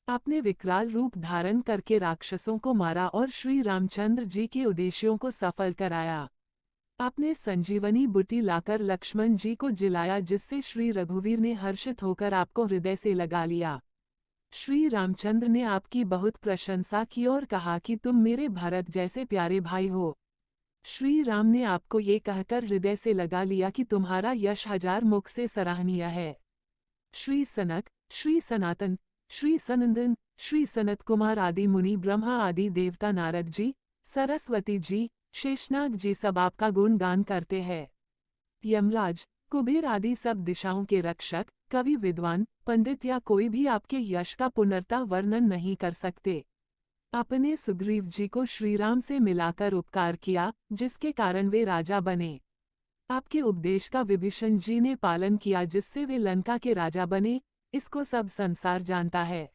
आपने विकराल रूप धारण करके राक्षसों को मारा और श्री रामचंद्र जी के उद्देश्यों को सफल कराया। आपने संजीवनी बूटी लाकर लक्ष्मण जी को जिलाया, जिससे श्री रघुवीर ने हर्षित होकर आपको हृदय से लगा लिया। श्री रामचंद्र ने आपकी बहुत प्रशंसा की और कहा कि तुम मेरे भरत जैसे प्यारे भाई हो। श्री राम ने आपको ये कहकर हृदय से लगा लिया कि तुम्हारा यश हजार मुख से सराहनीय है। श्री सनक, श्री सनातन, श्री सनंदन, श्री सनत कुमार आदि मुनि, ब्रह्मा आदि देवता, नारद जी, सरस्वती जी, शेषनाग जी सब आपका गुणगान करते हैं। यमराज, कुबेर आदि सब दिशाओं के रक्षक, कवि, विद्वान, पंडित या कोई भी आपके यश का पुनर्ता वर्णन नहीं कर सकते। आपने सुग्रीव जी को श्रीराम से मिलाकर उपकार किया, जिसके कारण वे राजा बने। आपके उपदेश का विभीषण जी ने पालन किया, जिससे वे लंका के राजा बने। इसको सब संसार जानता है।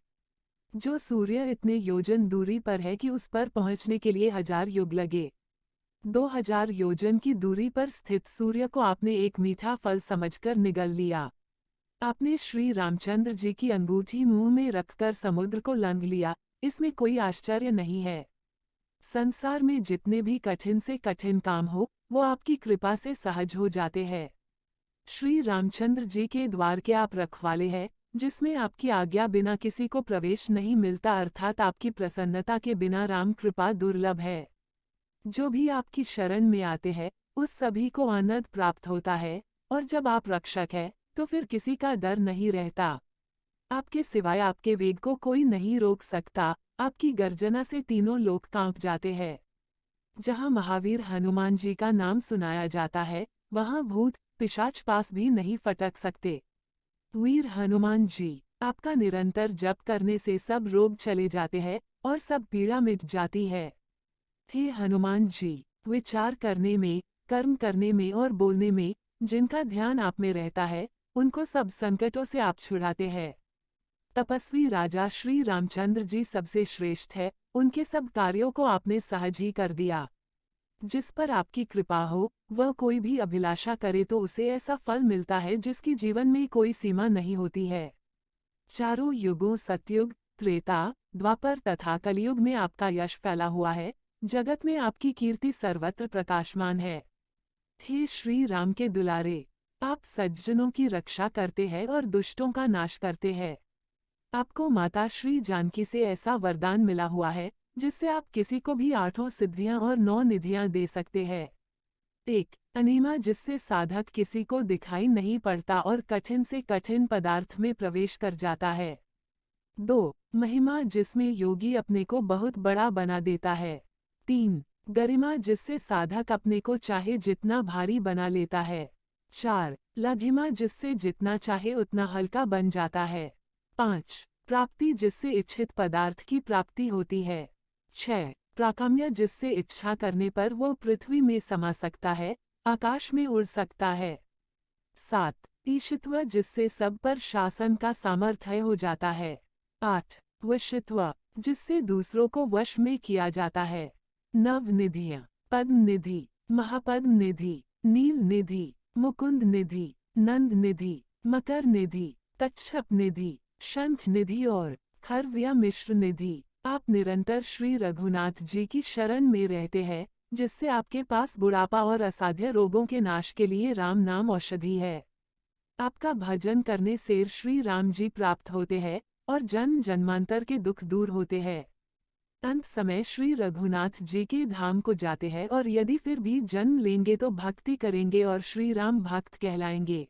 जो सूर्य इतने योजन दूरी पर है कि उस पर पहुंचने के लिए 1000 युग लगे, 2000 योजन की दूरी पर स्थित सूर्य को आपने एक मीठा फल समझकर निगल लिया। आपने श्री रामचंद्र जी की अंगूठी मुंह में रखकर समुद्र को लंघ लिया। इसमें कोई आश्चर्य नहीं है। संसार में जितने भी कठिन से कठिन काम हो, वो आपकी कृपा से सहज हो जाते हैं। श्री रामचंद्र जी के द्वार के आप रखवाले हैं, जिसमें आपकी आज्ञा बिना किसी को प्रवेश नहीं मिलता, अर्थात आपकी प्रसन्नता के बिना राम कृपा दुर्लभ है। जो भी आपकी शरण में आते हैं, उस सभी को आनंद प्राप्त होता है, और जब आप रक्षक हैं, तो फिर किसी का डर नहीं रहता। आपके सिवाय आपके वेग को कोई नहीं रोक सकता। आपकी गर्जना से तीनों लोक कांप जाते हैं। जहाँ महावीर हनुमान जी का नाम सुनाया जाता है, वहाँ भूत पिशाच पास भी नहीं फटक सकते। वीर हनुमान जी, आपका निरंतर जप करने से सब रोग चले जाते हैं और सब पीड़ा मिट जाती है। हे हनुमान जी, विचार करने में, कर्म करने में और बोलने में जिनका ध्यान आप में रहता है, उनको सब संकटों से आप छुड़ाते हैं। तपस्वी राजा श्री रामचंद्र जी सबसे श्रेष्ठ है। उनके सब कार्यों को आपने सहज ही कर दिया। जिस पर आपकी कृपा हो, वह कोई भी अभिलाषा करे तो उसे ऐसा फल मिलता है जिसकी जीवन में कोई सीमा नहीं होती है। चारों युगों सतयुग, त्रेता, द्वापर तथा कलयुग में आपका यश फैला हुआ है। जगत में आपकी कीर्ति सर्वत्र प्रकाशमान है। हे श्री राम के दुलारे, आप सज्जनों की रक्षा करते हैं और दुष्टों का नाश करते हैं। आपको माता श्री जानकी से ऐसा वरदान मिला हुआ है, जिससे आप किसी को भी 8 सिद्धियां और 9 निधियां दे सकते हैं। 1. अनीमा, जिससे साधक किसी को दिखाई नहीं पड़ता और कठिन से कठिन पदार्थ में प्रवेश कर जाता है। 2. महिमा, जिसमें योगी अपने को बहुत बड़ा बना देता है। 3. गरिमा, जिससे साधक अपने को चाहे जितना भारी बना लेता है। 4. लघिमा, जिससे जितना चाहे उतना हल्का बन जाता है। 5. प्राप्ति, जिससे इच्छित पदार्थ की प्राप्ति होती है। 6. प्राकाम्य, जिससे इच्छा करने पर वो पृथ्वी में समा सकता है, आकाश में उड़ सकता है। 7. ईशित्व, जिससे सब पर शासन का सामर्थ्य हो जाता है। 8. वशित्व, जिससे दूसरों को वश में किया जाता है। 9 निधियां, पद्म निधि, महापद्म निधि, नील निधि, मुकुंद निधि, नंद निधि, मकर निधि, कच्छप निधि, शंख निधि और खर्व या मिश्र निधि। आप निरंतर श्री रघुनाथ जी की शरण में रहते हैं, जिससे आपके पास बुढ़ापा और असाध्य रोगों के नाश के लिए राम नाम औषधि है। आपका भजन करने से श्री राम जी प्राप्त होते हैं और जन्म जन्मांतर के दुख दूर होते हैं। अंत समय श्री रघुनाथ जी के धाम को जाते हैं, और यदि फिर भी जन्म लेंगे तो भक्ति करेंगे और श्री राम भक्त कहलाएंगे।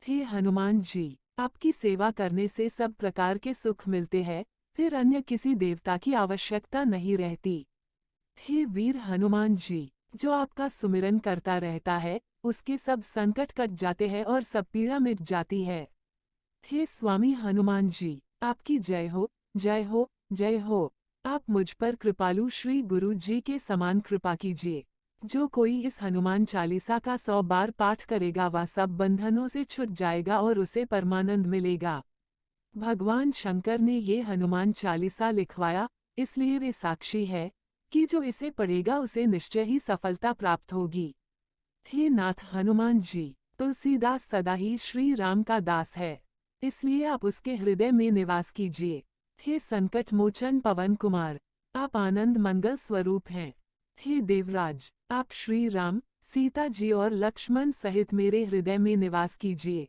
हे हनुमान जी, आपकी सेवा करने से सब प्रकार के सुख मिलते हैं, फिर अन्य किसी देवता की आवश्यकता नहीं रहती। हे वीर हनुमान जी, जो आपका सुमिरन करता रहता है, उसके सब संकट कट जाते हैं और सब पीड़ा मिट जाती है। हे स्वामी हनुमान जी, आपकी जय हो, जय हो, जय हो। आप मुझ पर कृपालु श्री गुरु जी के समान कृपा कीजिए। जो कोई इस हनुमान चालीसा का 100 बार पाठ करेगा, वह सब बंधनों से छूट जाएगा और उसे परमानंद मिलेगा। भगवान शंकर ने ये हनुमान चालीसा लिखवाया, इसलिए वे साक्षी है कि जो इसे पढ़ेगा उसे निश्चय ही सफलता प्राप्त होगी। हे नाथ हनुमान जी, तुलसीदास सदा ही श्री राम का दास है, इसलिए आप उसके हृदय में निवास कीजिए। हे संकट मोचन पवन कुमार, आप आनंद मंगल स्वरूप हैं। हे देवराज, आप श्री राम, सीता जी और लक्ष्मण सहित मेरे हृदय में निवास कीजिए।